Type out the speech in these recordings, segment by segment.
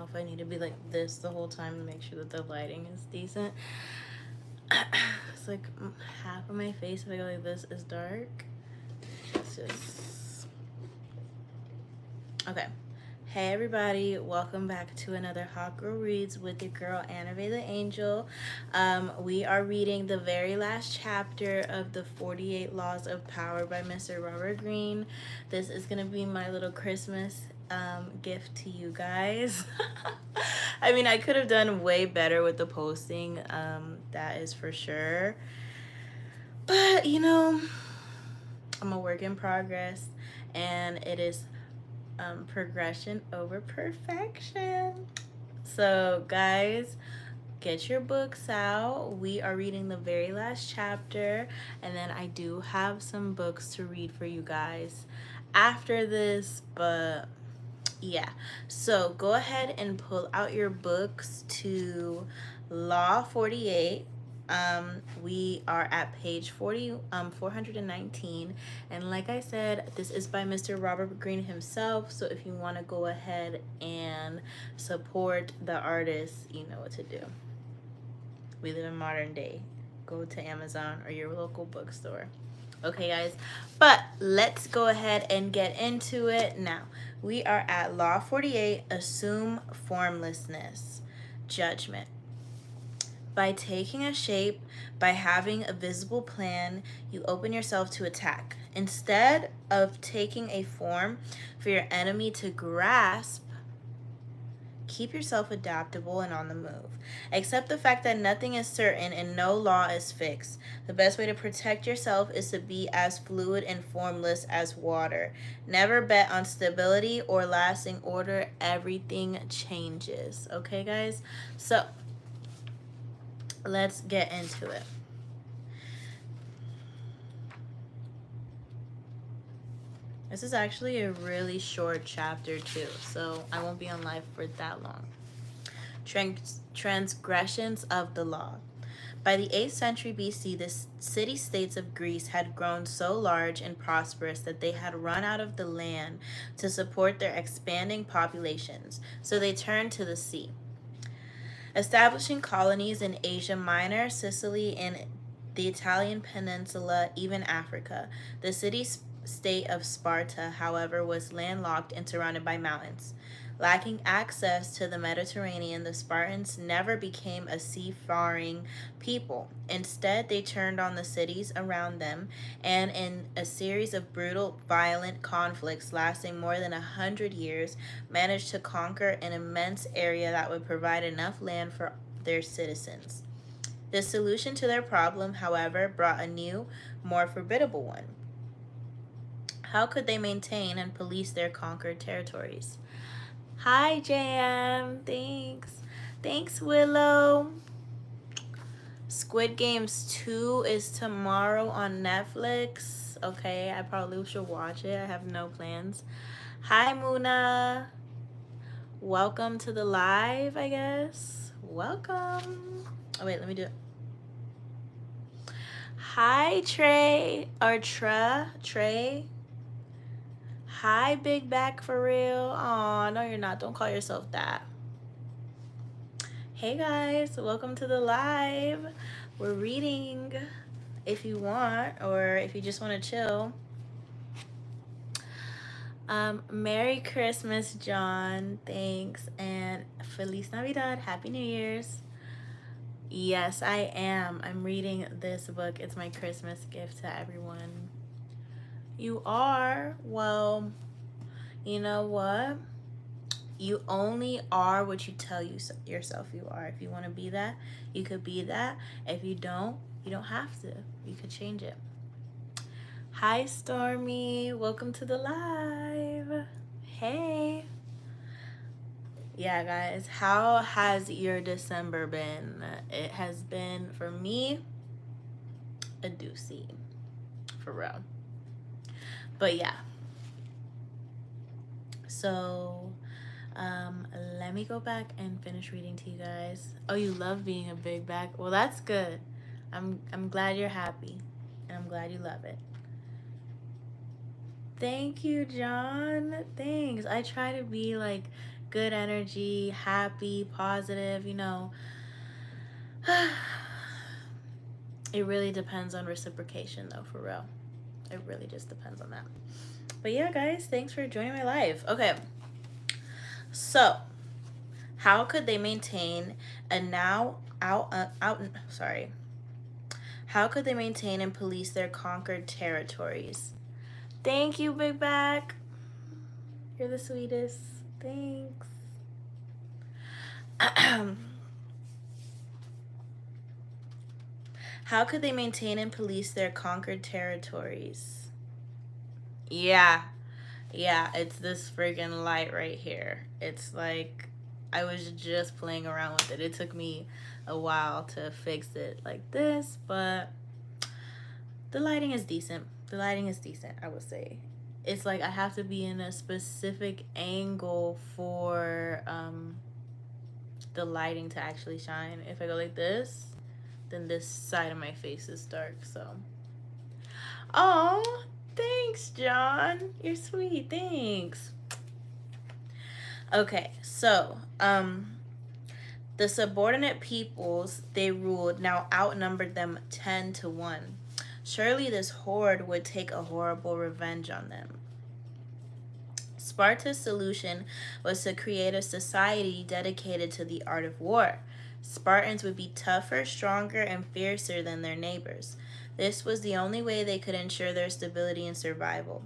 know if I need to be like this the whole time to make sure that the lighting is decent. It's like half of my face, if I go like this, is dark. It's just... Okay. Hey everybody, welcome back to another Hot Girl Reads with your girl Anna the Angel. We are reading the very last chapter of the 48 Laws of Power by Mr. Robert Greene. This is going to be my little Christmas gift to you guys. I mean, I could have done way better with the posting, that is for sure. But, you know, I'm a work in progress, and it is progression over perfection. So guys, get your books out. We are reading the very last chapter, and then I do have some books to read for you guys after this, but yeah. So go ahead and pull out your books to Law 48. We are at page 419, and like I said, this is by Mr. Robert Greene himself, so if you want to go ahead and support the artist, you know what to do. We live in modern day. Go to Amazon or your local bookstore. Okay, guys, but let's go ahead and get into it now. We are at Law 48, Assume Formlessness, Judgment. By taking a shape, by having a visible plan, you open yourself to attack. Instead of taking a form for your enemy to grasp, keep yourself adaptable and on the move. Accept the fact that nothing is certain and no law is fixed. The best way to protect yourself is to be as fluid and formless as water. Never bet on stability or lasting order. Everything changes. Okay, guys? So, let's get into it. This is actually a really short chapter too, so I won't be on live for that long. Transgressions of the law. By the 8th century BC, the city-states of Greece had grown so large and prosperous that they had run out of the land to support their expanding populations, so they turned to the sea. Establishing colonies in Asia Minor, Sicily, and the Italian peninsula, even Africa. The city-state of Sparta, however, was landlocked and surrounded by mountains. Lacking access to the Mediterranean, the Spartans never became a seafaring people. Instead, they turned on the cities around them, and in a series of brutal, violent conflicts lasting more than 100 years, managed to conquer an immense area that would provide enough land for their citizens. The solution to their problem, however, brought a new, more formidable one. How could they maintain and police their conquered territories? Hi, JM. Thanks. Thanks, Willow. Squid Games 2 is tomorrow on Netflix. Okay, I probably should watch it. I have no plans. Hi, Muna. Welcome to the live, I guess. Welcome. Oh, wait, let me do it. Hi, Trey. Or Trey. Hi, Big Back for real. Aw, no, you're not. Don't call yourself that. Hey, guys. Welcome to the live. We're reading if you want, or if you just want to chill. Merry Christmas, John. Thanks. And Feliz Navidad. Happy New Year's. Yes, I am. I'm reading this book. It's my Christmas gift to everyone. You are? Well, you know what? You only are what you tell yourself you are. If you want to be that, you could be that. If you don't have to. You could change it. Hi, Stormy. Welcome to the live. Hey. Yeah, guys. How has your December been? It has been, for me, a doozy. For real. But yeah. So, let me go back and finish reading to you guys. Oh, you love being a big back? Well, that's good. I'm glad you're happy. And I'm glad you love it. Thank you, John. Thanks. I try to be like good energy, happy, positive, you know. It really depends on reciprocation, though, for real. It really just depends on that. But yeah, guys, thanks for joining my live. Okay. So, how could they maintain a How could they maintain and police their conquered territories? Thank you, Big Back. You're the sweetest. Thanks. How could they maintain and police their conquered territories? Yeah. Yeah, it's this friggin' light right here. It's like I was just playing around with it. It took me a while to fix it like this, but the lighting is decent. The lighting is decent, I would say. It's like I have to be in a specific angle for the lighting to actually shine. If I go like this, then this side of my face is dark, so. Oh, thanks, John. You're sweet. Thanks. Okay, so, the subordinate peoples they ruled now outnumbered them 10-1. Surely this horde would take a horrible revenge on them. Sparta's solution was to create a society dedicated to the art of war. Spartans would be tougher, stronger, and fiercer than their neighbors. This was the only way they could ensure their stability and survival.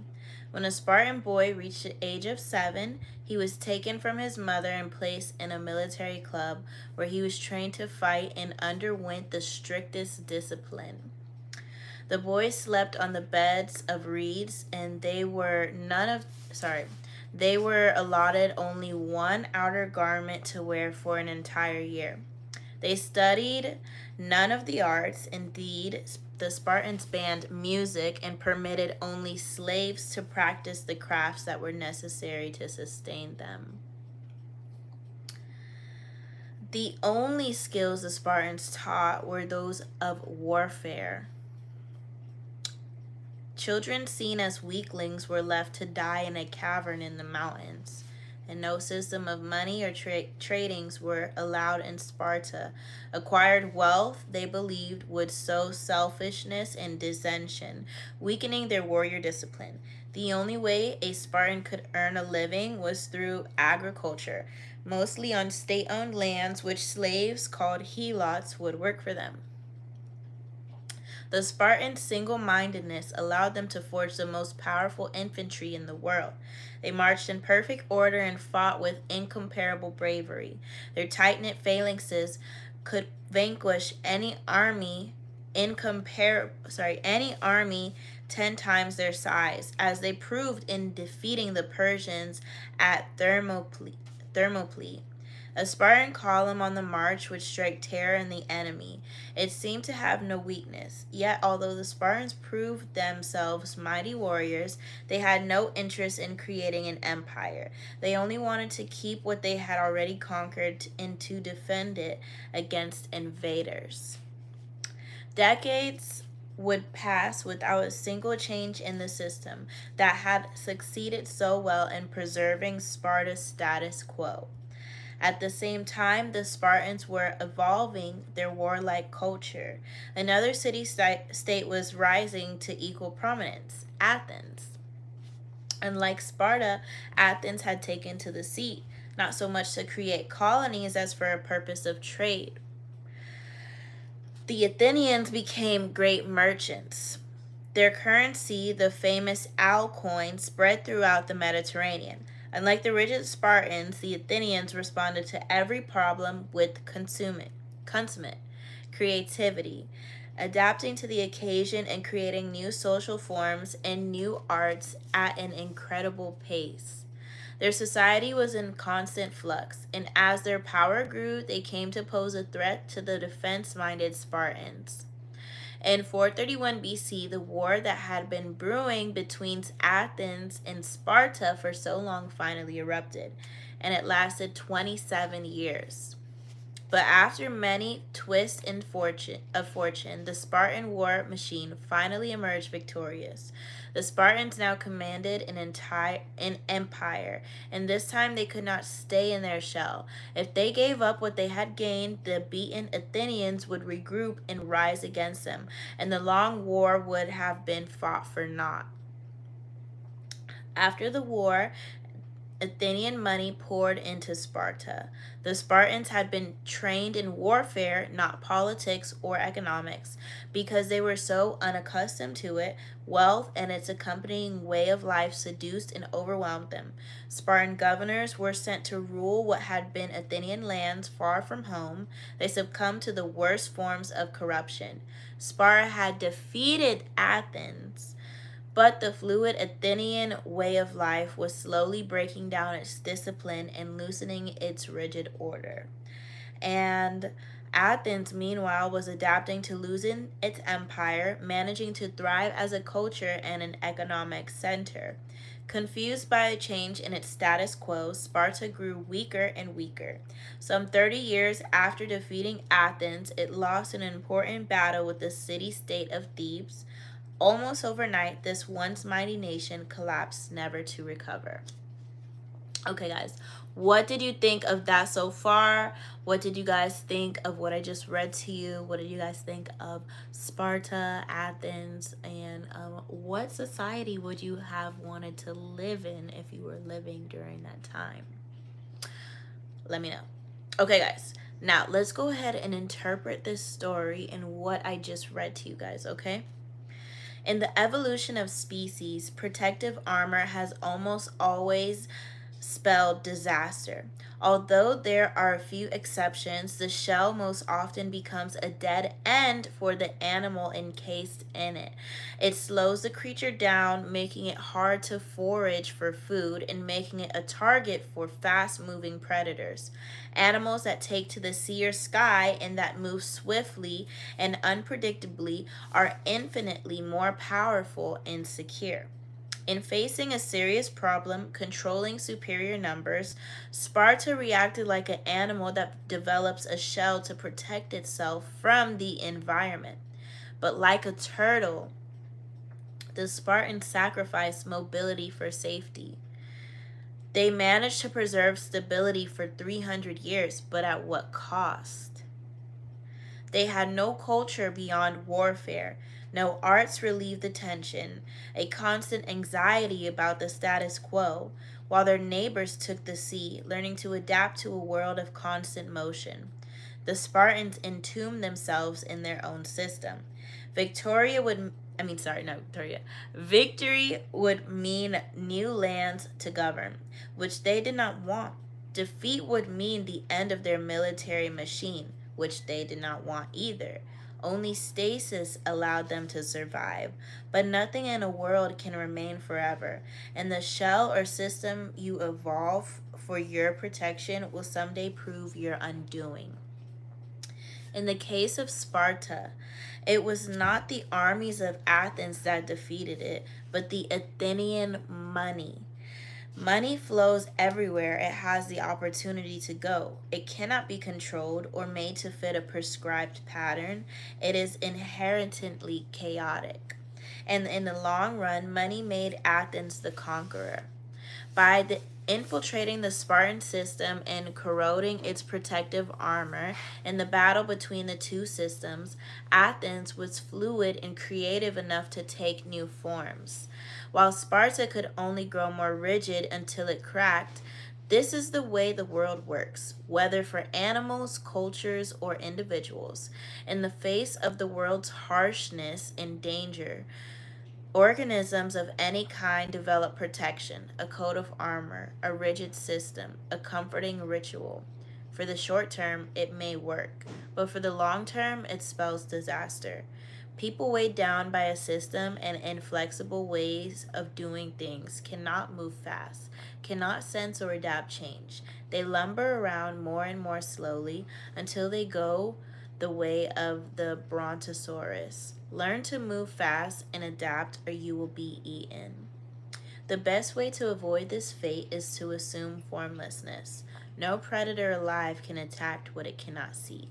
When a Spartan boy reached the age of 7, he was taken from his mother and placed in a military club where he was trained to fight and underwent the strictest discipline. The boys slept on the beds of reeds, and they were allotted only one outer garment to wear for an entire year. They studied none of the arts. Indeed, the Spartans banned music and permitted only slaves to practice the crafts that were necessary to sustain them. The only skills the Spartans taught were those of warfare. Children seen as weaklings were left to die in a cavern in the mountains, and no system of money or tradings were allowed in Sparta. Acquired wealth, they believed, would sow selfishness and dissension, weakening their warrior discipline. The only way a Spartan could earn a living was through agriculture, mostly on state-owned lands, which slaves called helots would work for them. The Spartans' single-mindedness allowed them to forge the most powerful infantry in the world. They marched in perfect order and fought with incomparable bravery. Their tight-knit phalanxes could vanquish any army 10 times their size, as they proved in defeating the Persians at Thermopylae. A Spartan column on the march would strike terror in the enemy. It seemed to have no weakness. Yet, although the Spartans proved themselves mighty warriors, they had no interest in creating an empire. They only wanted to keep what they had already conquered and to defend it against invaders. Decades would pass without a single change in the system that had succeeded so well in preserving Sparta's status quo. At the same time, the Spartans were evolving their warlike culture. Another city-state was rising to equal prominence, Athens. Unlike Sparta, Athens had taken to the sea, not so much to create colonies as for a purpose of trade. The Athenians became great merchants. Their currency, the famous Al coin, spread throughout the Mediterranean. Unlike the rigid Spartans, the Athenians responded to every problem with consummate creativity, adapting to the occasion and creating new social forms and new arts at an incredible pace. Their society was in constant flux, and as their power grew, they came to pose a threat to the defense-minded Spartans. In 431 BC, the war that had been brewing between Athens and Sparta for so long finally erupted, and it lasted 27 years. But after many twists of fortune, the Spartan war machine finally emerged victorious. The Spartans now commanded an empire, and this time they could not stay in their shell. If they gave up what they had gained, the beaten Athenians would regroup and rise against them, and the long war would have been fought for naught. After the war, Athenian money poured into Sparta. The Spartans had been trained in warfare, not politics or economics. Because they were so unaccustomed to it, wealth and its accompanying way of life seduced and overwhelmed them. Spartan governors were sent to rule what had been Athenian lands far from home. They succumbed to the worst forms of corruption. Sparta had defeated Athens, but the fluid Athenian way of life was slowly breaking down its discipline and loosening its rigid order. And Athens, meanwhile, was adapting to losing its empire, managing to thrive as a culture and an economic center. Confused by a change in its status quo, Sparta grew weaker and weaker. Some 30 years after defeating Athens, it lost an important battle with the city state of Thebes. Almost overnight, this once mighty nation collapsed, never to recover. Okay, guys, what did you think of that so far? What did you guys think of what I just read to you? What did you guys think of Sparta, Athens, and what society would you have wanted to live in if you were living during that time? Let me know. Okay, guys, now let's go ahead and interpret this story and what I just read to you guys, okay? In the evolution of species, protective armor has almost always spelled disaster. Although there are a few exceptions, the shell most often becomes a dead end for the animal encased in it. It slows the creature down, making it hard to forage for food and making it a target for fast moving predators. Animals that take to the sea or sky and that move swiftly and unpredictably are infinitely more powerful and secure. In facing a serious problem, controlling superior numbers, Sparta reacted like an animal that develops a shell to protect itself from the environment. But like a turtle, the Spartans sacrificed mobility for safety. They managed to preserve stability for 300 years, but at what cost? They had no culture beyond warfare. No arts relieved the tension, a constant anxiety about the status quo, while their neighbors took the sea, learning to adapt to a world of constant motion. The Spartans entombed themselves in their own system. Victoria would I mean, sorry, not Victoria. Victory would mean new lands to govern, which they did not want. Defeat would mean the end of their military machine, which they did not want either. Only stasis allowed them to survive, but nothing in a world can remain forever, and the shell or system you evolve for your protection will someday prove your undoing. In the case of Sparta, it was not the armies of Athens that defeated it, but the Athenian money. Money flows everywhere it has the opportunity to go. It cannot be controlled or made to fit a prescribed pattern. It is inherently chaotic. And in the long run, money made Athens the conqueror. By infiltrating the Spartan system and corroding its protective armor, in the battle between the two systems, Athens was fluid and creative enough to take new forms, while Sparta could only grow more rigid until it cracked. This is the way the world works, whether for animals, cultures, or individuals. In the face of the world's harshness and danger, organisms of any kind develop protection, a coat of armor, a rigid system, a comforting ritual. For the short term, it may work, but for the long term, it spells disaster. People weighed down by a system and inflexible ways of doing things cannot move fast, cannot sense or adapt change. They lumber around more and more slowly until they go the way of the brontosaurus. Learn to move fast and adapt, or you will be eaten. The best way to avoid this fate is to assume formlessness. No predator alive can attack what it cannot see.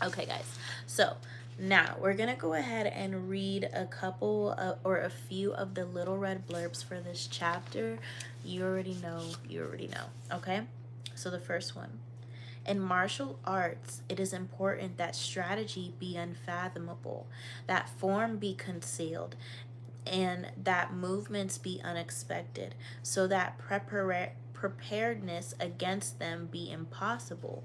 Okay, guys. So now we're going to go ahead and read a couple or a few of the little red blurbs for this chapter. You already know. Okay? So the first one. In martial arts, it is important that strategy be unfathomable, that form be concealed, and that movements be unexpected, so that preparedness against them be impossible.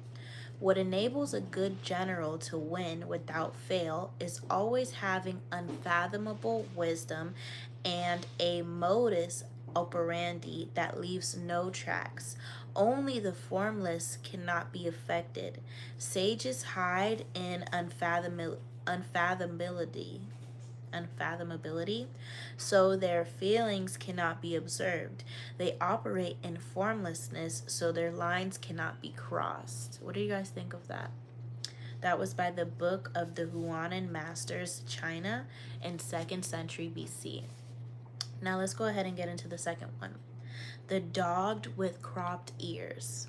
What enables a good general to win without fail is always having unfathomable wisdom and a modus operandi that leaves no tracks. Only the formless cannot be affected. Sages hide in unfathomability, so their feelings cannot be observed. They operate in formlessness, so their lines cannot be crossed. What do you guys think of that? That was by the Book of the Huanan Masters, China, in 2nd century BC. Now let's go ahead and get into the second one. The dogged with cropped ears.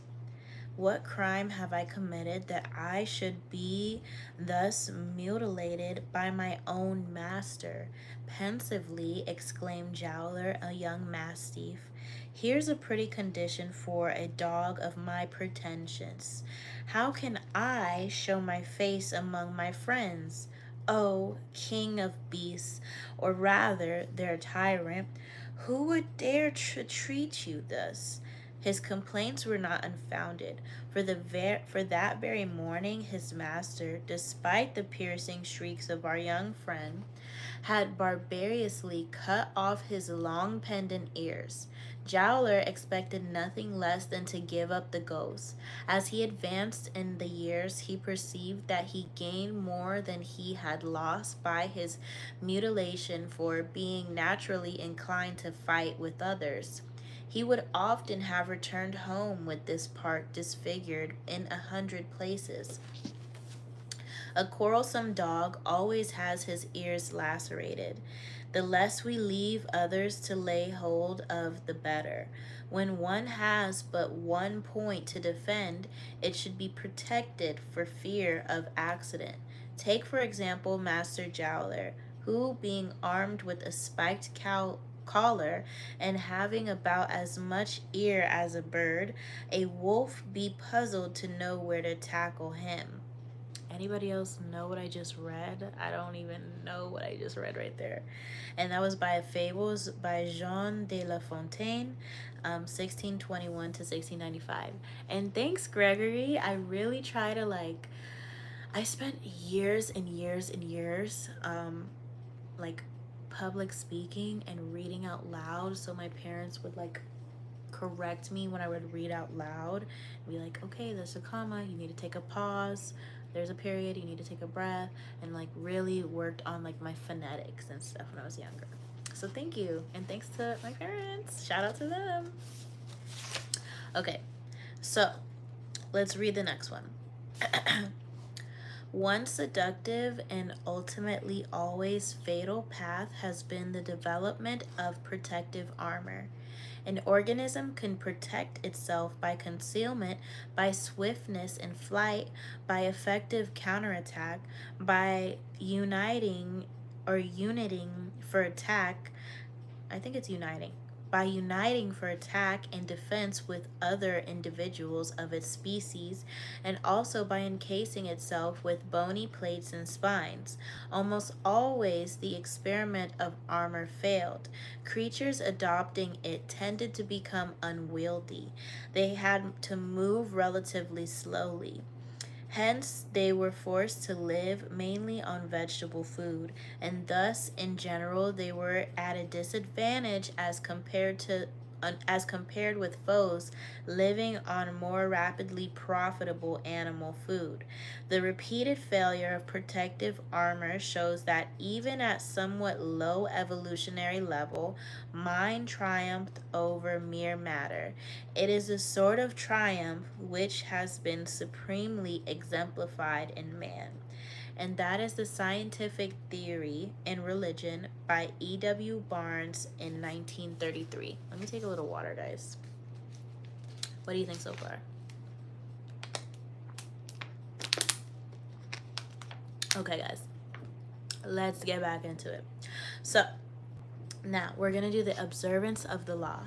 What crime have I committed that I should be thus mutilated by my own master? Pensively exclaimed Jowler, a young mastiff. Here's a pretty condition for a dog of my pretensions. How can I show my face among my friends? Oh, king of beasts, or rather their tyrant, who would dare to treat you thus? His complaints were not unfounded, for that very morning his master, despite the piercing shrieks of our young friend, had barbarously cut off his long pendant ears. Jowler expected nothing less than to give up the ghost. As he advanced in the years, he perceived that he gained more than he had lost by his mutilation, for being naturally inclined to fight with others. He would often have returned home with this part disfigured in 100 places. A quarrelsome dog always has his ears lacerated. The less we leave others to lay hold of, the better. When one has but one point to defend, it should be protected for fear of accident. Take, for example, Master Jowler, who, being armed with a spiked collar and having about as much ear as a bird, a wolf be puzzled to know where to tackle him. Anybody else know what I just read? I don't even know what I just read right there. And that was by Fables by Jean de La Fontaine, 1621 to 1695. And thanks, Gregory. I really try to I spent years and years and years like public speaking and reading out loud, so my parents would correct me when I would read out loud and be like, okay, there's a comma, you need to take a pause, there's a period, you need to take a breath, and really worked on my phonetics and stuff when I was younger. So thank you, and thanks to my parents. Shout out to them. Okay, so let's read the next one. One seductive and ultimately always fatal path has been the development of protective armor. An organism can protect itself by concealment, by swiftness in flight, by effective counterattack, by uniting for attack. I think it's uniting. By uniting for attack and defense with other individuals of its species, and also by encasing itself with bony plates and spines. Almost always the experiment of armor failed. Creatures adopting it tended to become unwieldy. They had to move relatively slowly. Hence, they were forced to live mainly on vegetable food, and thus, in general, they were at a disadvantage as compared with foes living on more rapidly profitable animal food. The repeated failure of protective armor shows that even at somewhat low evolutionary level, mind triumphed over mere matter. It is a sort of triumph which has been supremely exemplified in man. And that is The Scientific Theory in Religion by E.W. Barnes in 1933. Let me take a little water, guys. What do you think so far? Okay, guys, let's get back into it. So, now we're going to do the observance of the law.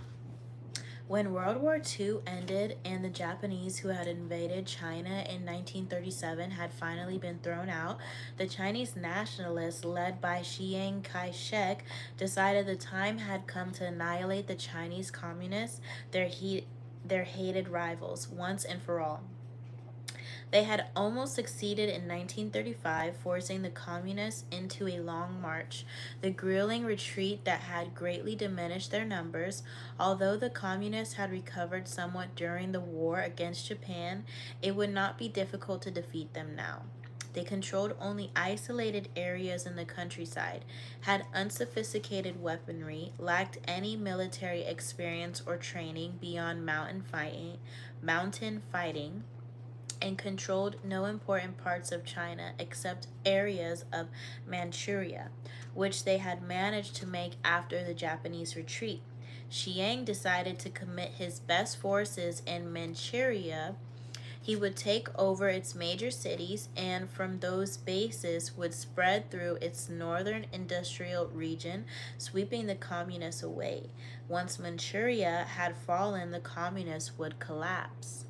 When World War II ended and the Japanese who had invaded China in 1937 had finally been thrown out, the Chinese nationalists, led by Chiang Kai shek, decided the time had come to annihilate the Chinese communists, their hated rivals, once and for all. They had almost succeeded in 1935, forcing the communists into a long march, the grueling retreat that had greatly diminished their numbers. Although the communists had recovered somewhat during the war against Japan, it would not be difficult to defeat them now. They controlled only isolated areas in the countryside, had unsophisticated weaponry, lacked any military experience or training beyond mountain fighting, and controlled no important parts of China except areas of Manchuria, which they had managed to make after the Japanese retreat. Chiang decided to commit his best forces in Manchuria. He would take over its major cities and from those bases would spread through its northern industrial region, sweeping the communists away. Once Manchuria had fallen, the communists would collapse.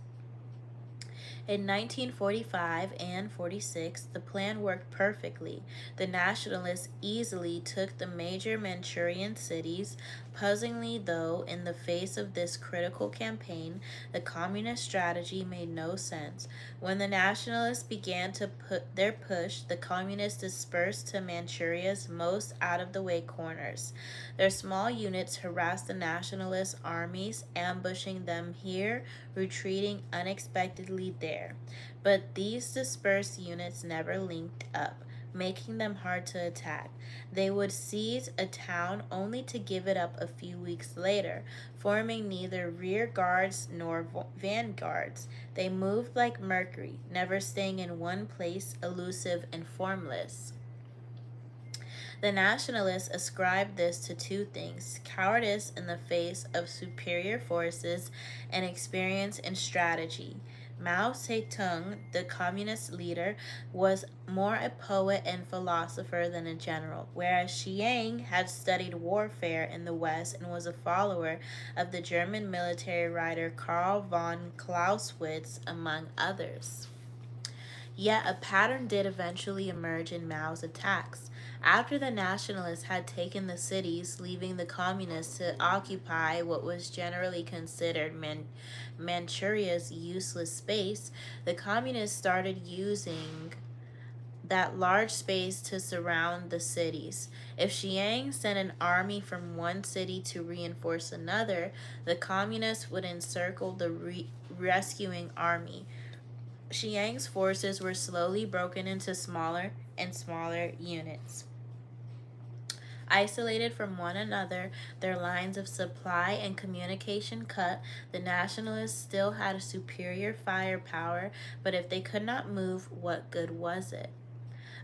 In 1945 and 46, the plan worked perfectly. The Nationalists easily took the major Manchurian cities. Puzzlingly, though, in the face of this critical campaign, the communist strategy made no sense. When the Nationalists began to put their push, the communists dispersed to Manchuria's most out-of-the-way corners. Their small units harassed the Nationalist armies, ambushing them here, retreating unexpectedly there. But these dispersed units never linked up, making them hard to attack. They would seize a town only to give it up a few weeks later, forming neither rear guards nor vanguards. They moved like Mercury, never staying in one place, elusive and formless. The Nationalists ascribed this to two things: cowardice in the face of superior forces and experience in strategy. Mao Zedong, the communist leader, was more a poet and philosopher than a general, whereas Chiang had studied warfare in the West and was a follower of the German military writer Karl von Clausewitz, among others. Yet a pattern did eventually emerge in Mao's attacks. After the Nationalists had taken the cities, leaving the Communists to occupy what was generally considered Manchuria's useless space, the Communists started using that large space to surround the cities. If Chiang sent an army from one city to reinforce another, the Communists would encircle the rescuing army. Chiang's forces were slowly broken into smaller and smaller units. Isolated from one another, their lines of supply and communication cut, the Nationalists still had a superior firepower, but if they could not move, what good was it?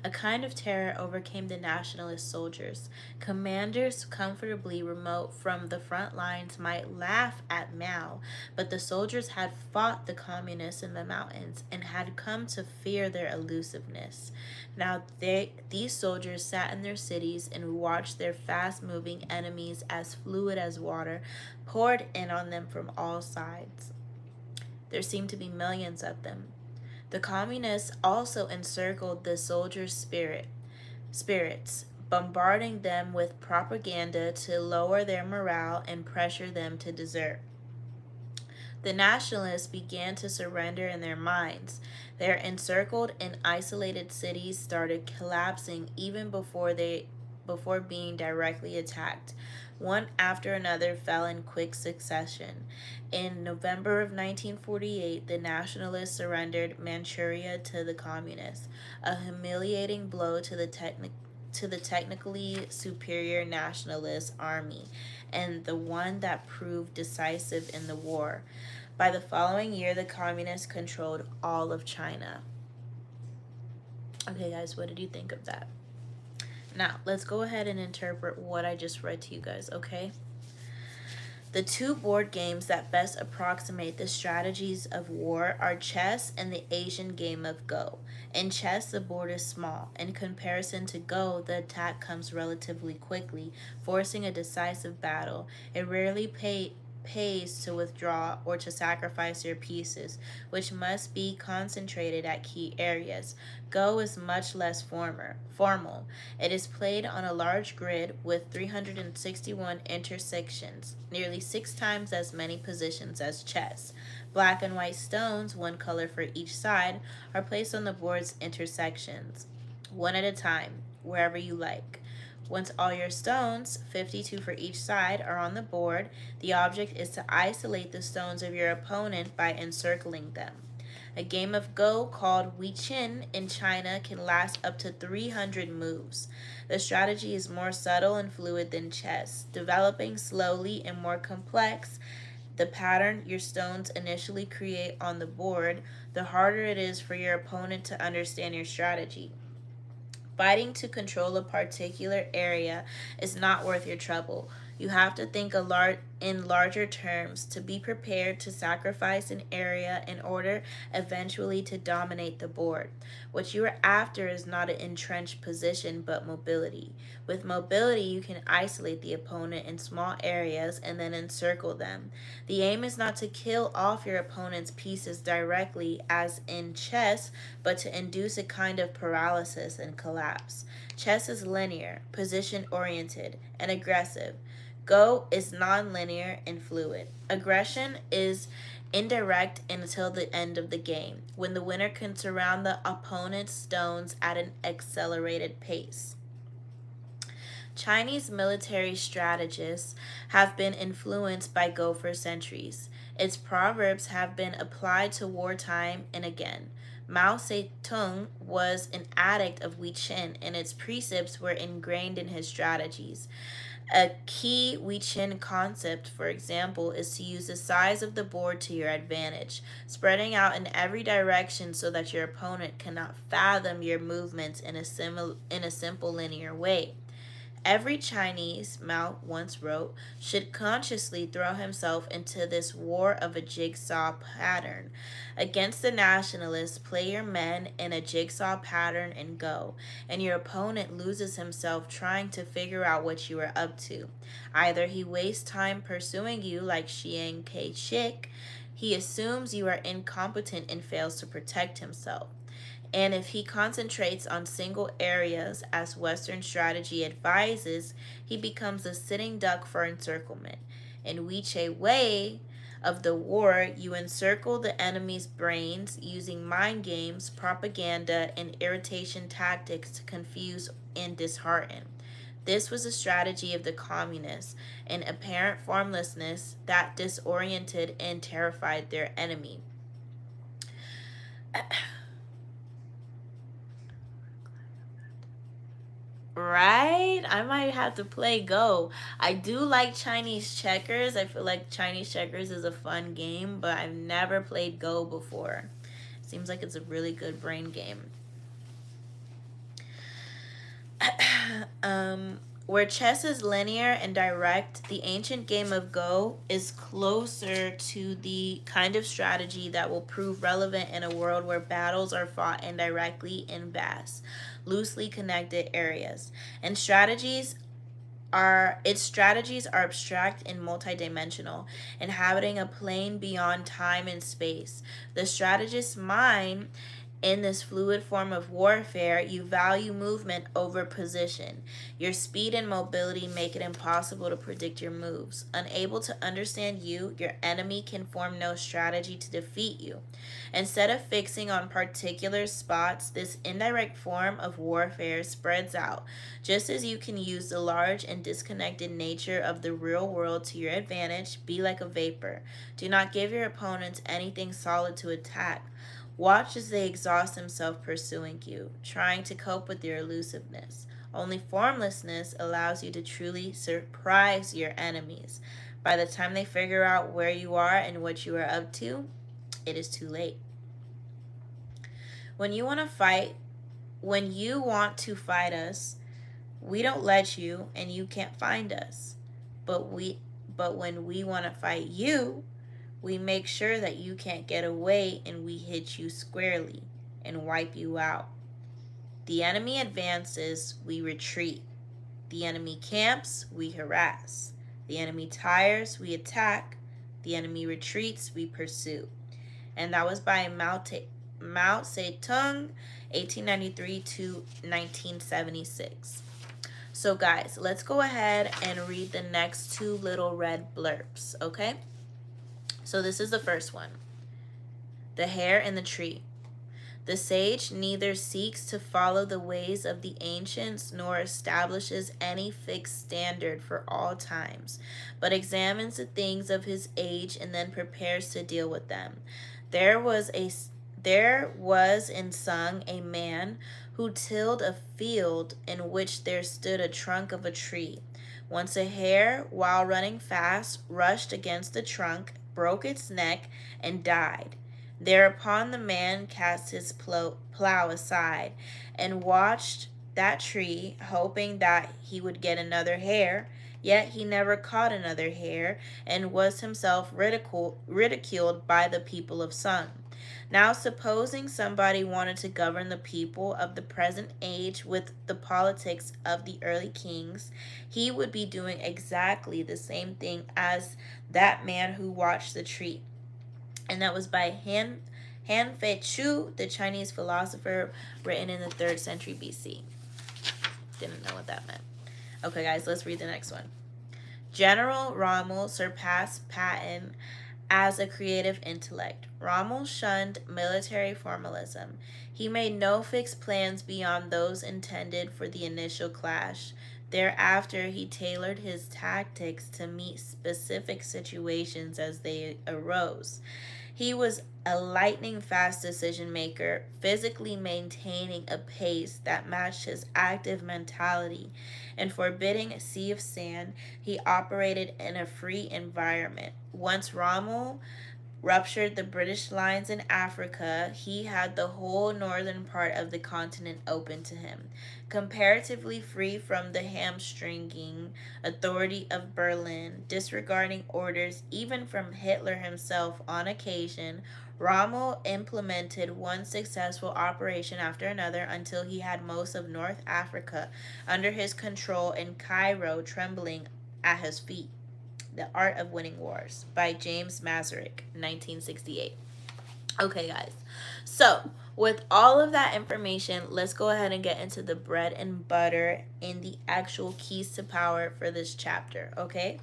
A kind of terror overcame the Nationalist soldiers. Commanders comfortably remote from the front lines might laugh at Mao, but the soldiers had fought the communists in the mountains and had come to fear their elusiveness. Now these soldiers sat in their cities and watched their fast-moving enemies, as fluid as water, poured in on them from all sides. There seemed to be millions of them. The communists also encircled the soldiers' spirits, bombarding them with propaganda to lower their morale and pressure them to desert. The Nationalists began to surrender in their minds. Their encircled and isolated cities started collapsing even before being directly attacked. One after another fell in quick succession. In November of 1948, the Nationalists surrendered Manchuria to the Communists, a humiliating blow to the technically superior Nationalist army, and the one that proved decisive in the war. By the following year, the Communists controlled all of China. Okay, guys, what did you think of that? Now, let's go ahead and interpret what I just read to you guys, okay? The two board games that best approximate the strategies of war are chess and the Asian game of Go. In chess, the board is small. In comparison to Go, the attack comes relatively quickly, forcing a decisive battle. It rarely pays to withdraw or to sacrifice your pieces, which must be concentrated at key areas. Go is much less formal. It is played on a large grid with 361 intersections, nearly 6 times as many positions as chess. Black and white stones, one color for each side, are placed on the board's intersections, one at a time, wherever you like. Once all your stones, 52 for each side, are on the board, the object is to isolate the stones of your opponent by encircling them. A game of Go called Wei Qin in China can last up to 300 moves. The strategy is more subtle and fluid than chess, developing slowly and more complex. The pattern your stones initially create on the board, the harder it is for your opponent to understand your strategy. Fighting to control a particular area is not worth your trouble. You have to think in larger terms to be prepared to sacrifice an area in order eventually to dominate the board. What you are after is not an entrenched position but mobility. With mobility, you can isolate the opponent in small areas and then encircle them. The aim is not to kill off your opponent's pieces directly as in chess, but to induce a kind of paralysis and collapse. Chess is linear, position oriented, and aggressive. Go is non-linear and fluid. Aggression is indirect until the end of the game, when the winner can surround the opponent's stones at an accelerated pace. Chinese military strategists have been influenced by Go for centuries. Its proverbs have been applied to wartime and again. Mao Zedong was an addict of Wei Qin, and its precepts were ingrained in his strategies. A key Wei Qin concept, for example, is to use the size of the board to your advantage, spreading out in every direction so that your opponent cannot fathom your movements in a simple linear way. Every Chinese, Mao once wrote, should consciously throw himself into this war of a jigsaw pattern. Against the nationalists, play your men in a jigsaw pattern and go, and your opponent loses himself trying to figure out what you are up to. Either he wastes time pursuing you like Chiang Kai-shek, he assumes you are incompetent and fails to protect himself. And if he concentrates on single areas, as Western strategy advises, he becomes a sitting duck for encirclement. In Weiche Wei of the war, you encircle the enemy's brains using mind games, propaganda, and irritation tactics to confuse and dishearten. This was a strategy of the communists, an apparent formlessness that disoriented and terrified their enemy. Right? I might have to play Go. I do like Chinese checkers. I feel like Chinese checkers is a fun game, but I've never played Go before. Seems like it's a really good brain game. Where chess is linear and direct, the ancient game of Go is closer to the kind of strategy that will prove relevant in a world where battles are fought indirectly in vast, loosely connected areas. And strategies are abstract and multidimensional, inhabiting a plane beyond time and space. The strategist's mind, in this fluid form of warfare, you value movement over position. Your speed and mobility make it impossible to predict your moves. Unable to understand you, your enemy can form no strategy to defeat you. Instead of fixing on particular spots, this indirect form of warfare spreads out. Just as you can use the large and disconnected nature of the real world to your advantage, be like a vapor. Do not give your opponents anything solid to attack. Watch as they exhaust themselves pursuing you, trying to cope with your elusiveness. Only formlessness allows you to truly surprise your enemies. By the time they figure out where you are and what you are up to, it is too late. When you want to fight, when you want to fight us, we don't let you and you can't find us. But we But when we want to fight you, we make sure that you can't get away and we hit you squarely and wipe you out. The enemy advances, we retreat. The enemy camps, we harass. The enemy tires, we attack. The enemy retreats, we pursue. And that was by Mao Zedong, 1893 to 1976. So, guys, let's go ahead and read the next two little red blurbs, okay? So, this is the first one. The hare in the tree. The sage neither seeks to follow the ways of the ancients nor establishes any fixed standard for all times, but examines the things of his age and then prepares to deal with them. There was in Sung a man who tilled a field in which there stood a trunk of a tree. Once a hare, while running fast, rushed against the trunk, broke its neck, and died. Thereupon the man cast his plow aside and watched that tree, hoping that he would get another hare. Yet he never caught another hare, and was himself ridiculed by the people of Sun. Now, supposing somebody wanted to govern the people of the present age with the politics of the early kings, he would be doing exactly the same thing as that man who watched the tree. And that was by Han Fei Chu, the Chinese philosopher, written in the 3rd century BC. Didn't know what that meant. Okay, guys, let's read the next one. General Rommel surpassed Patton as a creative intellect. Rommel shunned military formalism. He made no fixed plans beyond those intended for the initial clash. Thereafter, he tailored his tactics to meet specific situations as they arose. He was a lightning-fast decision-maker, physically maintaining a pace that matched his active mentality. In forbidding a sea of sand, he operated in a free environment. Once Rommel ruptured the British lines in Africa, he had the whole northern part of the continent open to him. Comparatively free from the hamstringing authority of Berlin, disregarding orders even from Hitler himself on occasion, Rommel implemented one successful operation after another until he had most of North Africa under his control and Cairo trembling at his feet. The Art of Winning Wars by James Mazurek, 1968. Okay, guys. So, with all of that information, let's go ahead and get into the bread and butter and the actual keys to power for this chapter, okay?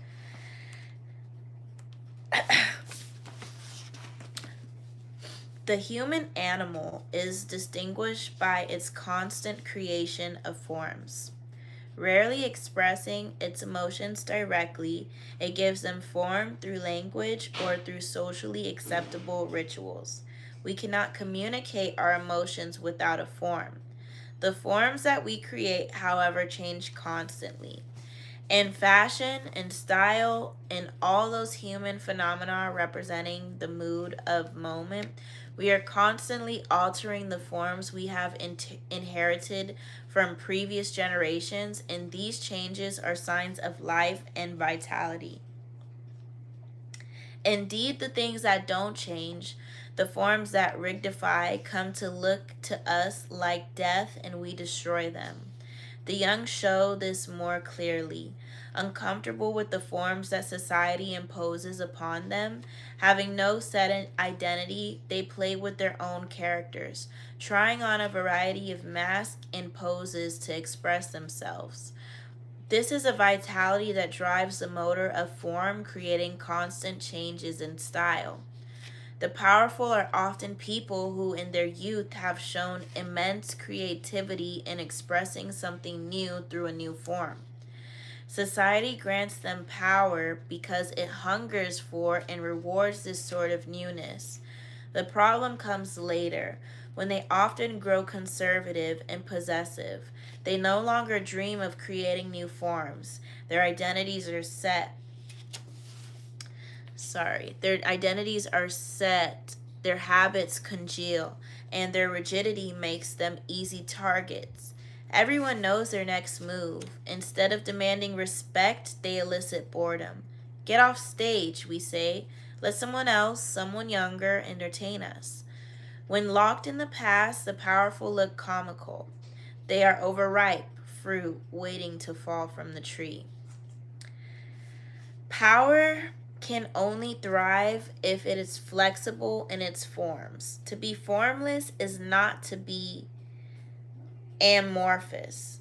The human animal is distinguished by its constant creation of forms. Rarely expressing its emotions directly, it gives them form through language or through socially acceptable rituals. We cannot communicate our emotions without a form. The forms that we create, however, change constantly. In fashion and style and all those human phenomena representing the mood of moment, we are constantly altering the forms we have inherited from previous generations, and these changes are signs of life and vitality. Indeed, the things that don't change, the forms that rectify, come to look to us like death, and we destroy them. The young show this more clearly. Uncomfortable with the forms that society imposes upon them, having no set identity, they play with their own characters, trying on a variety of masks and poses to express themselves. This is a vitality that drives the motor of form, creating constant changes in style. The powerful are often people who in their youth have shown immense creativity in expressing something new through a new form. Society grants them power because it hungers for and rewards this sort of newness. The problem comes later, when they often grow conservative and possessive. They no longer dream of creating new forms. Their identities are set. Their identities are set, their habits congeal, and their rigidity makes them easy targets. Everyone knows their next move. Instead of demanding respect, they elicit boredom. Get off stage, we say. Let someone else, someone younger, entertain us. When locked in the past, the powerful look comical. They are overripe fruit waiting to fall from the tree. Power can only thrive if it is flexible in its forms. To be formless is not to be amorphous.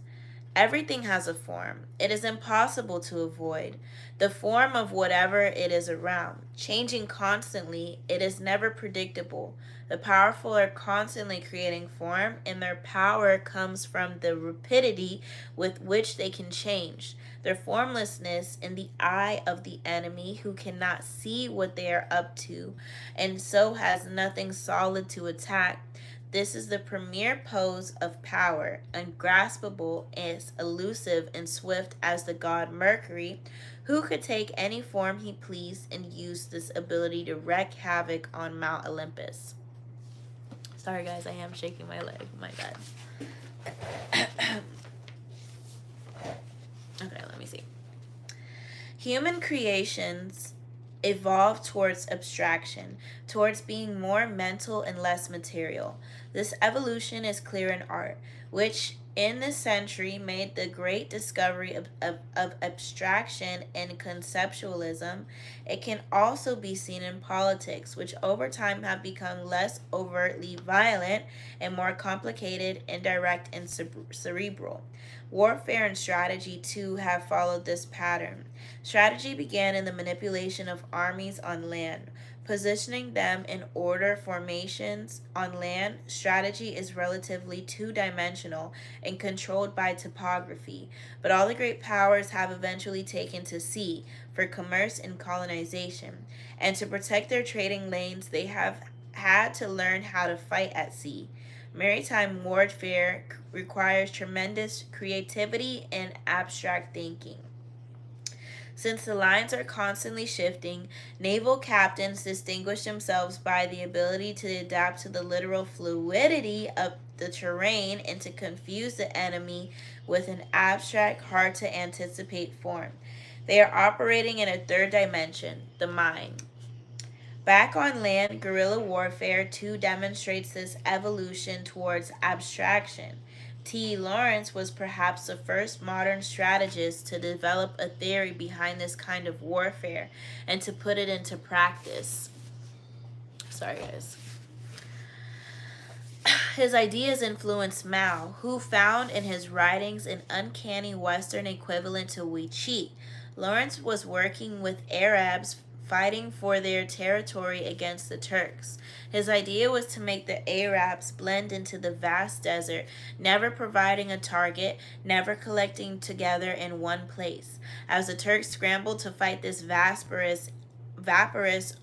Everything has a form. It is impossible to avoid the form of whatever it is around. Changing constantly, it is never predictable. The powerful are constantly creating form, and their power comes from the rapidity with which they can change. Their formlessness in the eye of the enemy who cannot see what they are up to, and so has nothing solid to attack. This is the premier pose of power, ungraspable, as elusive and swift as the god Mercury, who could take any form he pleased and use this ability to wreak havoc on Mount Olympus. Sorry, guys, I am shaking my leg. My bad. Okay, let me see. Human creations evolve towards abstraction, towards being more mental and less material. This evolution is clear in art, which in this century made the great discovery of abstraction and conceptualism. It can also be seen in politics, which over time have become less overtly violent and more complicated, indirect, and cerebral. Warfare and strategy, too, have followed this pattern. Strategy began in the manipulation of armies on land, positioning them in order formations on land. Strategy is relatively two-dimensional and controlled by topography, but all the great powers have eventually taken to sea for commerce and colonization, and to protect their trading lanes they have had to learn how to fight at sea. Maritime warfare requires tremendous creativity and abstract thinking. Since the lines are constantly shifting, naval captains distinguish themselves by the ability to adapt to the literal fluidity of the terrain and to confuse the enemy with an abstract, hard to anticipate form. They are operating in a third dimension, the mind. Back on land, guerrilla warfare too demonstrates this evolution towards abstraction. T. Lawrence was perhaps the first modern strategist to develop a theory behind this kind of warfare and to put it into practice. Sorry, guys. His ideas influenced Mao, who found in his writings an uncanny Western equivalent to Wu Chi. Lawrence was working with Arabs fighting for their territory against the Turks. His idea was to make the Arabs blend into the vast desert, never providing a target, never collecting together in one place. As the Turks scrambled to fight this vaporous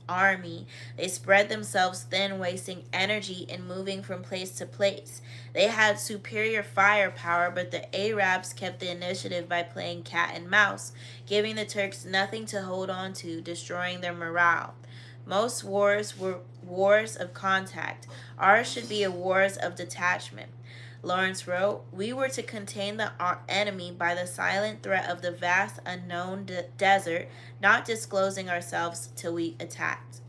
army, they spread themselves thin, wasting energy in moving from place to place. They had superior firepower, but the Arabs kept the initiative by playing cat and mouse, giving the Turks nothing to hold on to, destroying their morale. Most wars were wars of contact. Ours should be a wars of detachment. Lawrence wrote, "We were to contain the enemy by the silent threat of the vast unknown desert, not disclosing ourselves till we attacked."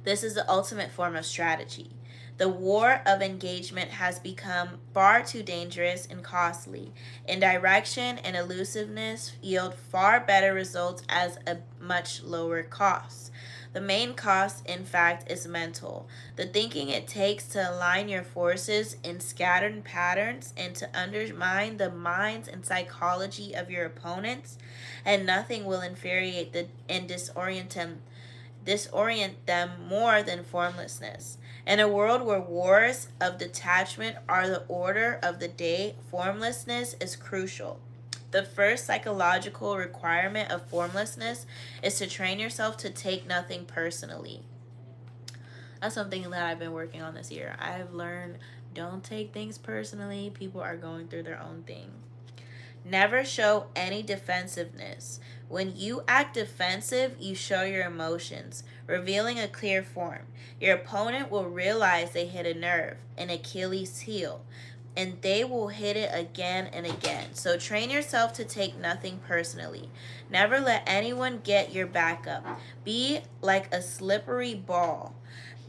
This is the ultimate form of strategy. The war of engagement has become far too dangerous and costly. Indirection and elusiveness yield far better results at a much lower cost. The main cost, in fact, is mental. The thinking it takes to align your forces in scattered patterns and to undermine the minds and psychology of your opponents, and nothing will infuriate and disorient them more than formlessness. In a world where wars of detachment are the order of the day, formlessness is crucial. The first psychological requirement of formlessness is to train yourself to take nothing personally. That's something that I've been working on this year. I've learned, don't take things personally. People are going through their own thing. Never show any defensiveness. When you act defensive, you show your emotions, revealing a clear form. Your opponent will realize they hit a nerve, an Achilles heel. and they will hit it again and again. So train yourself to take nothing personally. Never let anyone get your back up. Be like a slippery ball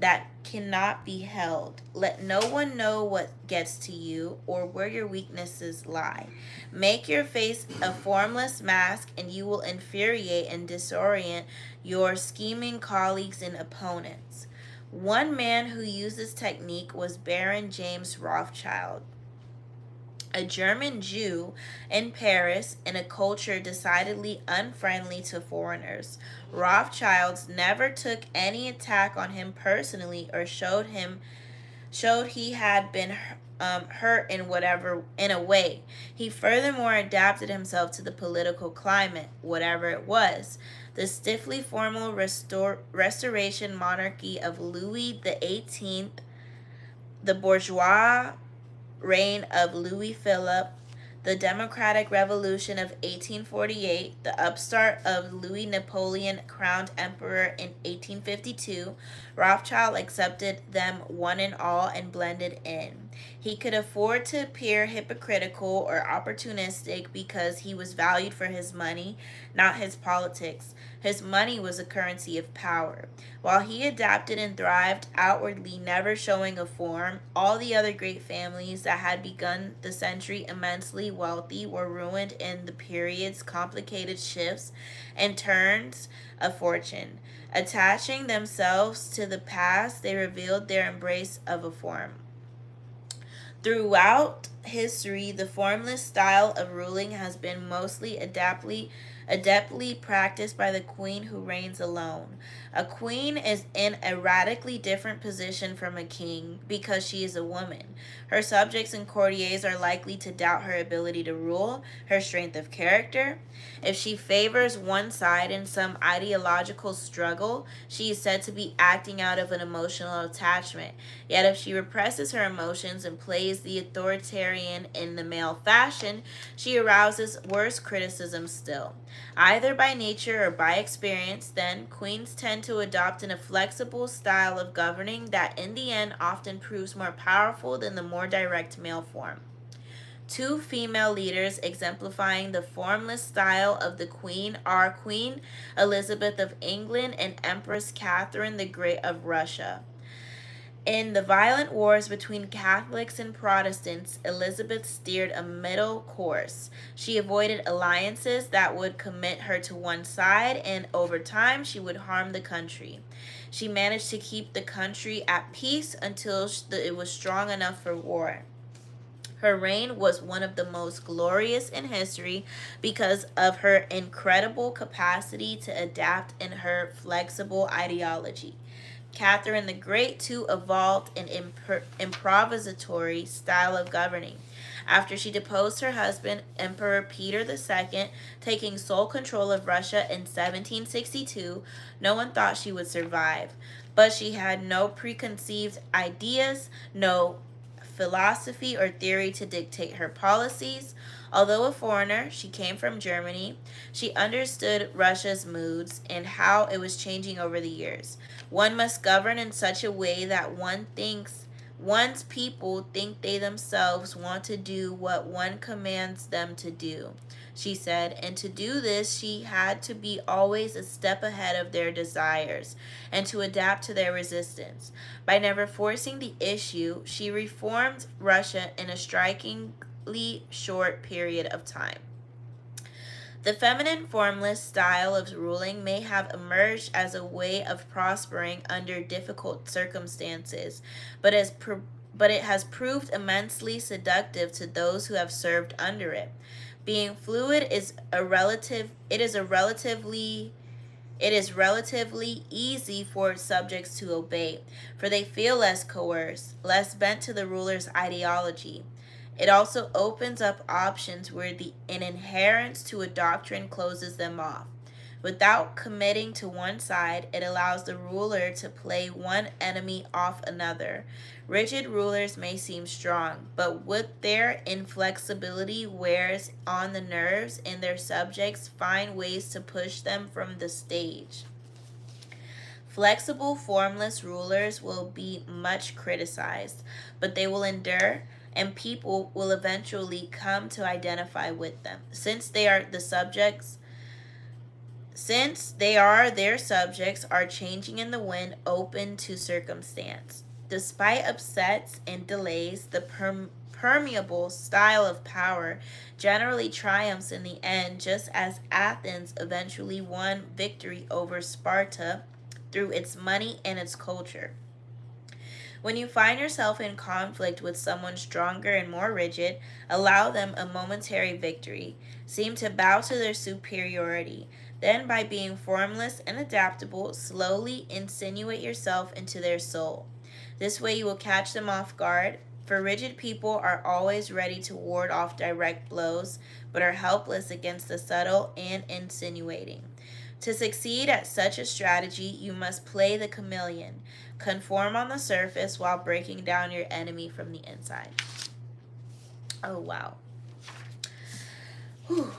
that cannot be held. Let no one know what gets to you or where your weaknesses lie. Make your face a formless mask, and you will infuriate and disorient your scheming colleagues and opponents. One man who used this technique was Baron James Rothschild, a German Jew in Paris in a culture decidedly unfriendly to foreigners. Rothschilds never took any attack on him personally or showed he had been hurt in a way. He furthermore adapted himself to the political climate, whatever it was. The stiffly formal restoration monarchy of Louis XVIII, the bourgeois reign of Louis Philippe, the Democratic Revolution of 1848, the upstart of Louis Napoleon crowned emperor in 1852, Rothschild accepted them one and all and blended in. He could afford to appear hypocritical or opportunistic because he was valued for his money, not his politics. His money was a currency of power. While he adapted and thrived outwardly, never showing a form, all the other great families that had begun the century immensely wealthy were ruined in the period's complicated shifts and turns of fortune. Attaching themselves to the past, they revealed their embrace of a form. Throughout history, the formless style of ruling has been mostly adeptly practiced by the queen who reigns alone. A queen is in a radically different position from a king because she is a woman. Her subjects and courtiers are likely to doubt her ability to rule, her strength of character. If she favors one side in some ideological struggle, she is said to be acting out of an emotional attachment. Yet if she represses her emotions and plays the authoritarian in the male fashion, she arouses worse criticism still. Either by nature or by experience, then, queens tend to adopt a flexible style of governing that in the end often proves more powerful than the more direct male form. Two female leaders exemplifying the formless style of the queen are Queen Elizabeth of England and Empress Catherine the Great of Russia. In the violent wars between Catholics and Protestants, Elizabeth steered a middle course. She avoided alliances that would commit her to one side, and over time, she would harm the country. She managed to keep the country at peace until it was strong enough for war. Her reign was one of the most glorious in history because of her incredible capacity to adapt and her flexible ideology. Catherine the Great, too, evolved an improvisatory style of governing. After she deposed her husband, Emperor Peter II, taking sole control of Russia in 1762, no one thought she would survive. But she had no preconceived ideas, no philosophy or theory to dictate her policies. Although a foreigner, she came from Germany. She understood Russia's moods and how it was changing over the years. One must govern in such a way that one's people think they themselves want to do what one commands them to do, she said, and to do this she had to be always a step ahead of their desires and to adapt to their resistance. By never forcing the issue, she reformed Russia in a strikingly short period of time. The feminine formless style of ruling may have emerged as a way of prospering under difficult circumstances, but it has proved immensely seductive to those who have served under it. Being fluid is a relative it is a relatively it is relatively easy for subjects to obey, for they feel less coerced, less bent to the ruler's ideology. It also opens up options where an adherence to a doctrine closes them off. Without committing to one side, it allows the ruler to play one enemy off another. Rigid rulers may seem strong, but with their inflexibility wears on the nerves, and their subjects find ways to push them from the stage. Flexible, formless rulers will be much criticized, but they will endure and people will eventually come to identify with them. Since they are their subjects are changing in the wind, open to circumstance. Despite upsets and delays, the permeable style of power generally triumphs in the end, just as Athens eventually won victory over Sparta through its money and its culture. When you find yourself in conflict with someone stronger and more rigid, allow them a momentary victory. Seem to bow to their superiority. Then, by being formless and adaptable, slowly insinuate yourself into their soul. This way, you will catch them off guard. For rigid people are always ready to ward off direct blows, but are helpless against the subtle and insinuating. To succeed at such a strategy, you must play the chameleon, conform on the surface while breaking down your enemy from the inside. Oh, wow. Whew.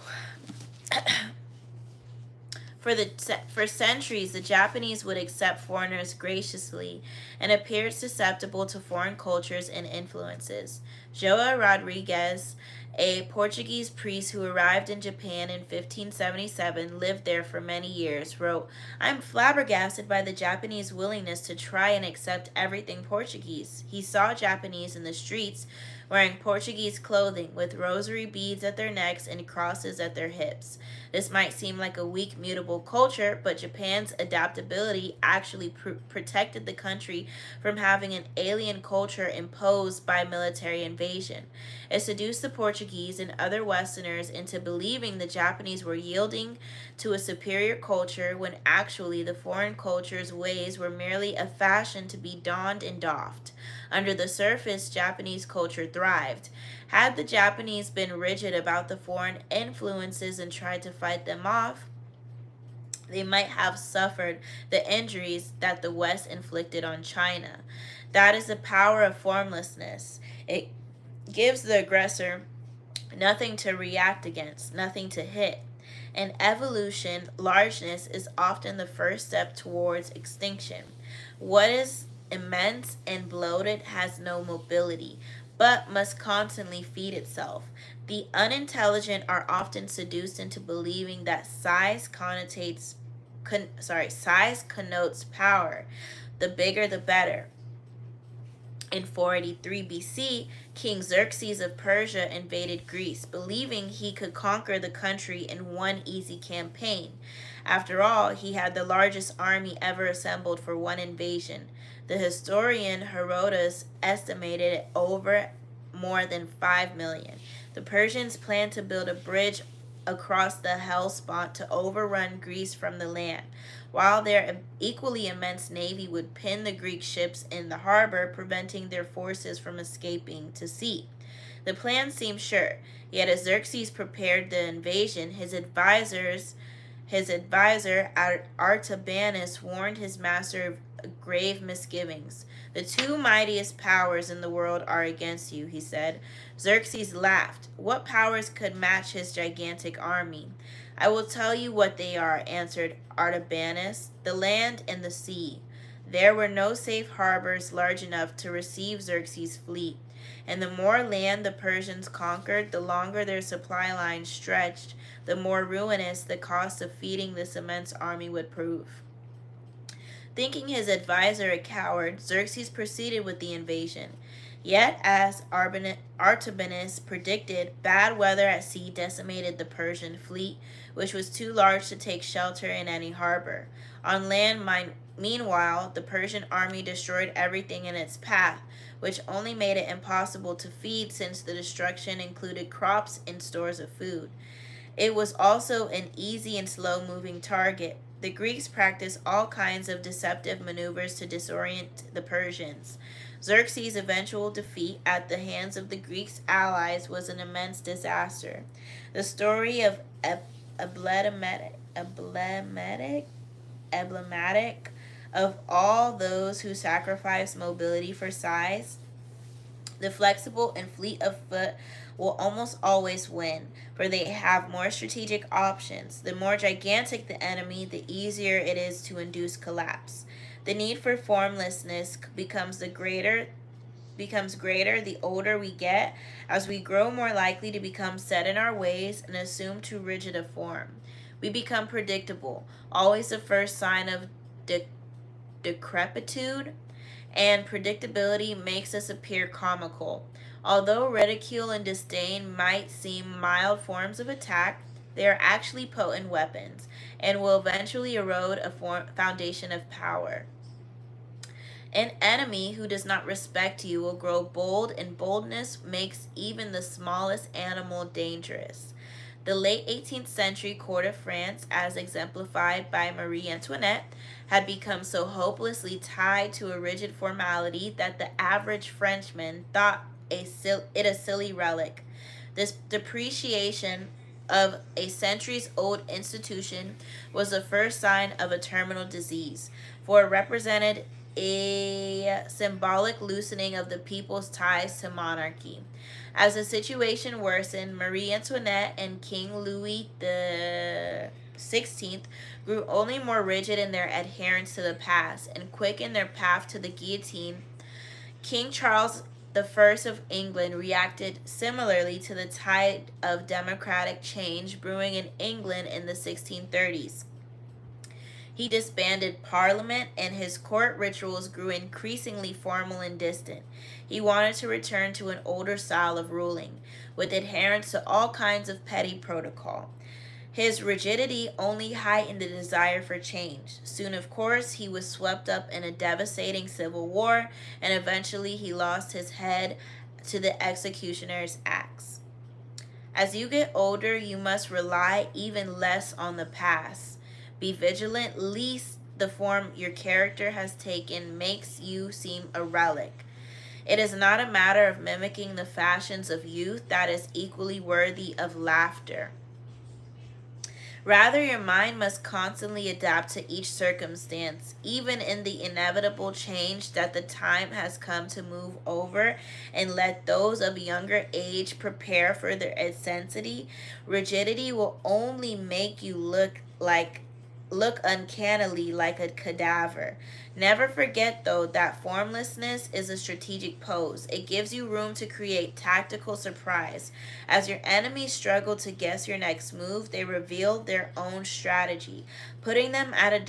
For centuries, the Japanese would accept foreigners graciously and appeared susceptible to foreign cultures and influences. João Rodrigues, a Portuguese priest who arrived in Japan in 1577, lived there for many years, wrote, "I'm flabbergasted by the Japanese willingness to try and accept everything Portuguese." He saw Japanese in the streets wearing Portuguese clothing with rosary beads at their necks and crosses at their hips. This might seem like a weak, mutable culture, but Japan's adaptability actually protected the country from having an alien culture imposed by military invasion. It seduced the Portuguese and other Westerners into believing the Japanese were yielding to a superior culture when actually the foreign culture's ways were merely a fashion to be donned and doffed. Under the surface, Japanese culture thrived. Had the Japanese been rigid about the foreign influences and tried to fight them off, they might have suffered the injuries that the West inflicted on China. That is the power of formlessness. It gives the aggressor nothing to react against, nothing to hit. In evolution, largeness is often the first step towards extinction. What is immense and bloated has no mobility, but must constantly feed itself. The unintelligent are often seduced into believing that size connotes power. The bigger the better. In 483 BC, King Xerxes of Persia invaded Greece, believing he could conquer the country in one easy campaign. After all, he had the largest army ever assembled for one invasion. The historian Herodotus estimated it over more than 5 million. The Persians planned to build a bridge across the Hellespont to overrun Greece from the land, while their equally immense navy would pin the Greek ships in the harbor, preventing their forces from escaping to sea. The plan seemed sure, yet as Xerxes prepared the invasion, his advisor Artabanus warned his master of grave misgivings. "The two mightiest powers in the world are against you," he said. Xerxes laughed. What powers could match his gigantic army? "I will tell you what they are," answered Artabanus, "the land and the sea." There were no safe harbors large enough to receive Xerxes' fleet, and the more land the Persians conquered, the longer their supply lines stretched, the more ruinous the cost of feeding this immense army would prove. Thinking his advisor a coward, Xerxes proceeded with the invasion. Yet, as Artabanus predicted, bad weather at sea decimated the Persian fleet, which was too large to take shelter in any harbor. On land, meanwhile, the Persian army destroyed everything in its path, which only made it impossible to feed since the destruction included crops and stores of food. It was also an easy and slow-moving target. The Greeks practiced all kinds of deceptive maneuvers to disorient the Persians. Xerxes' eventual defeat at the hands of the Greeks' allies was an immense disaster. The story of emblematic of all those who sacrifice mobility for size, the flexible and fleet of foot will almost always win, for they have more strategic options. The more gigantic the enemy, the easier it is to induce collapse. The need for formlessness becomes the greater becomes greater the older we get, as we grow more likely to become set in our ways and assume too rigid a form. We become predictable, always the first sign of de- decrepitude, and predictability makes us appear comical. Although ridicule and disdain might seem mild forms of attack, they are actually potent weapons and will eventually erode a foundation of power. An enemy who does not respect you will grow bold, and boldness makes even the smallest animal dangerous. The late 18th century court of France, as exemplified by Marie Antoinette, had become so hopelessly tied to a rigid formality that the average Frenchman thought it a silly relic. This depreciation of a centuries old institution was the first sign of a terminal disease, for it represented a symbolic loosening of the people's ties to monarchy. As the situation worsened, Marie Antoinette and King Louis the 16th grew only more rigid in their adherence to the past and quickened their path to the guillotine. King Charles I of England reacted similarly to the tide of democratic change brewing in England in the 1630s. He disbanded Parliament, and his court rituals grew increasingly formal and distant. He wanted to return to an older style of ruling, with adherence to all kinds of petty protocol. His rigidity only heightened the desire for change. Soon, of course, he was swept up in a devastating civil war, and eventually he lost his head to the executioner's axe. As you get older, you must rely even less on the past. Be vigilant, lest the form your character has taken makes you seem a relic. It is not a matter of mimicking the fashions of youth that is equally worthy of laughter. Rather, your mind must constantly adapt to each circumstance, even in the inevitable change that the time has come to move over, and let those of younger age prepare for their intensity. Rigidity will only make you look uncannily like a cadaver. Never forget, though, that formlessness is a strategic pose. It gives you room to create tactical surprise. As your enemies struggle to guess your next move, they reveal their own strategy, putting them at a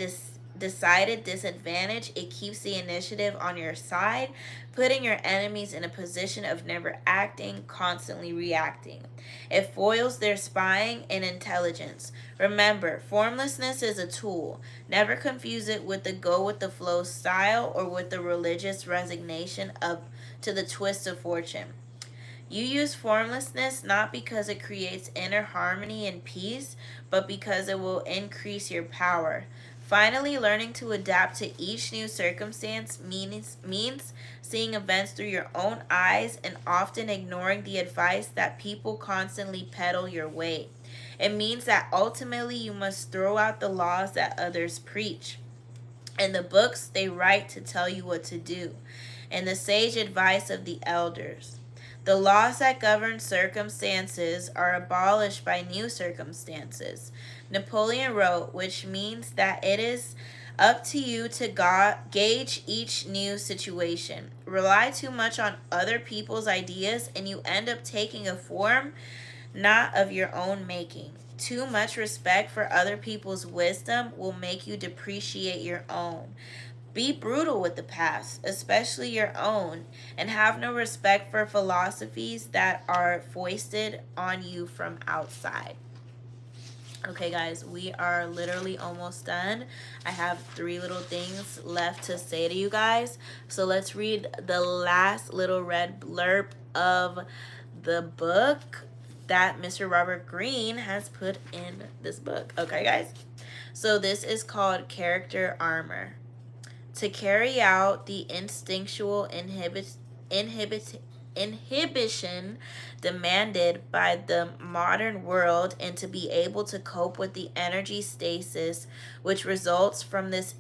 decided disadvantage. It keeps the initiative on your side, putting your enemies in a position of never acting, constantly reacting. It foils their spying and intelligence. Remember, formlessness is a tool. Never confuse it with the go with the flow style or with the religious resignation of to the twist of fortune. You use formlessness not because it creates inner harmony and peace, but because it will increase your power. Finally, learning to adapt to each new circumstance means seeing events through your own eyes and often ignoring the advice that people constantly peddle your way. It means that ultimately you must throw out the laws that others preach and the books they write to tell you what to do, and the sage advice of the elders. The laws that govern circumstances are abolished by new circumstances. Napoleon wrote, which means that it is up to you to gauge each new situation. Rely too much on other people's ideas, and you end up taking a form not of your own making. Too much respect for other people's wisdom will make you depreciate your own. Be brutal with the past, especially your own, and have no respect for philosophies that are foisted on you from outside. Okay, guys, we are literally almost done. I have 3 little things left to say to you guys. So let's read the last little red blurb of the book that Mr. Robert Greene has put in this book. Okay, guys? So this is called Character Armor. To carry out the instinctual inhibition demanded by the modern world, and to be able to cope with the energy stasis which results from this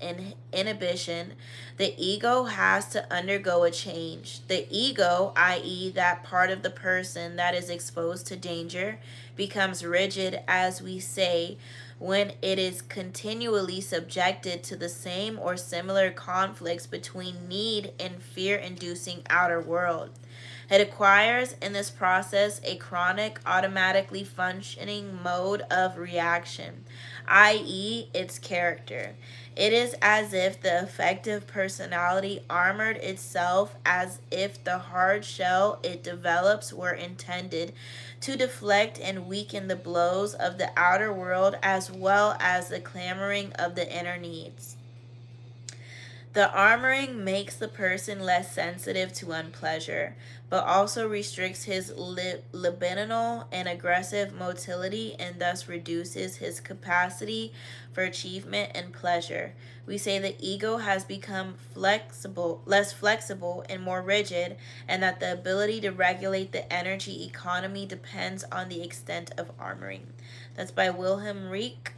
inhibition, the ego has to undergo a change. The ego, i.e., that part of the person that is exposed to danger, becomes rigid, as we say, when it is continually subjected to the same or similar conflicts between need and fear-inducing outer world. It acquires in this process a chronic, automatically functioning mode of reaction, i.e., its character. It is as if the affective personality armored itself, as if the hard shell it develops were intended to deflect and weaken the blows of the outer world as well as the clamoring of the inner needs. The armoring makes the person less sensitive to unpleasure, but also restricts his libidinal and aggressive motility and thus reduces his capacity for achievement and pleasure. We say the ego has become less flexible and more rigid, and that the ability to regulate the energy economy depends on the extent of armoring. That's by Wilhelm Reich,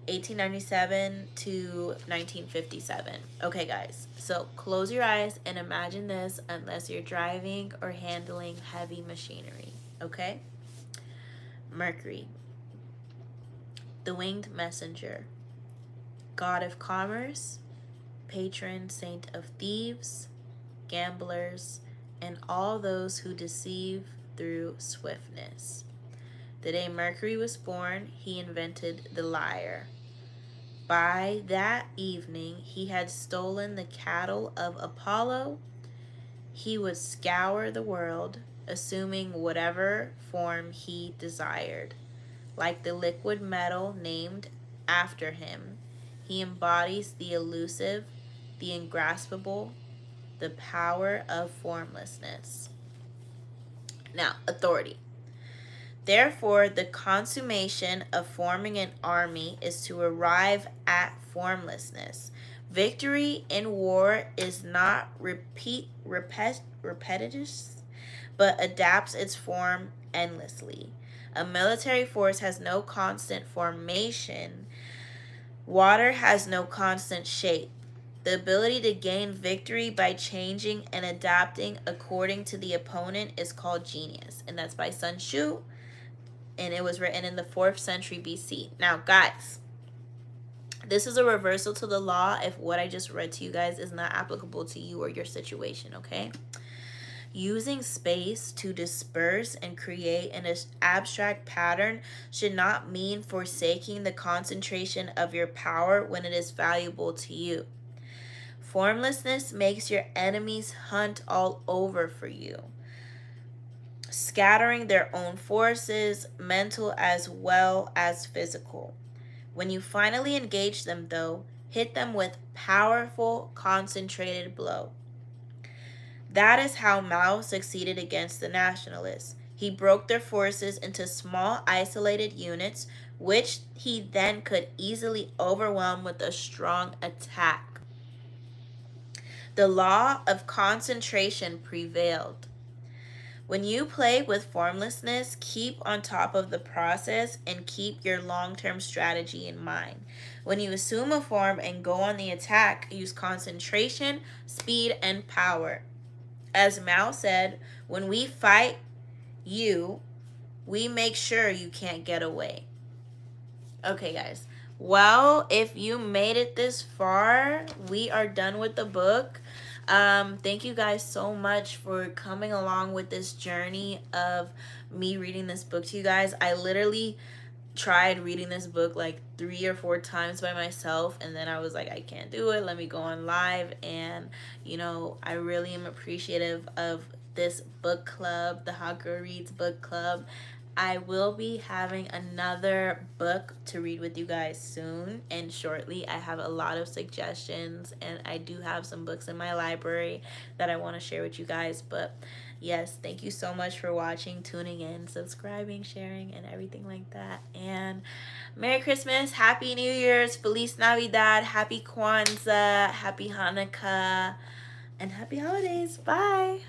1897 to 1957. Okay, guys, so close your eyes and imagine this unless you're driving or handling heavy machinery. Okay? Mercury, the winged messenger, god of commerce, patron saint of thieves, gamblers, and all those who deceive through swiftness. The day Mercury was born, he invented the lyre. By that evening, he had stolen the cattle of Apollo. He would scour the world, assuming whatever form he desired. Like the liquid metal named after him, he embodies the elusive, the ingraspable, the power of formlessness. Now, authority. Therefore, the consummation of forming an army is to arrive at formlessness. Victory in war is not repetitive, but adapts its form endlessly. A military force has no constant formation. Water has no constant shape. The ability to gain victory by changing and adapting according to the opponent is called genius. And that's by Sun Tzu, and it was written in the 4th century BC. Now, guys, this is a reversal to the law if what I just read to you guys is not applicable to you or your situation, okay? Using space to disperse and create an abstract pattern should not mean forsaking the concentration of your power when it is valuable to you. Formlessness makes your enemies hunt all over for you, scattering their own forces, mental as well as physical. When you finally engage them, though, hit them with powerful, concentrated blow. That is how Mao succeeded against the nationalists. He broke their forces into small, isolated units, which he then could easily overwhelm with a strong attack. The law of concentration prevailed. When you play with formlessness, keep on top of the process and keep your long-term strategy in mind. When you assume a form and go on the attack, use concentration, speed, and power. As Mao said, when we fight you, we make sure you can't get away. Okay, guys. Well, if you made it this far, we are done with the book. Thank you guys so much for coming along with this journey of me reading this book to you guys. I literally tried reading this book like 3 or 4 times by myself, and then I was like, I can't do it, let me go on live. And I really am appreciative of this book club, the Hot Girl Reads book club. I will be having another book to read with you guys soon and shortly. I have a lot of suggestions, and I do have some books in my library that I want to share with you guys. But yes, thank you so much for watching, tuning in, subscribing, sharing, and everything like that. And Merry Christmas, Happy New Year's, Feliz Navidad, Happy Kwanzaa, Happy Hanukkah, and Happy Holidays. Bye.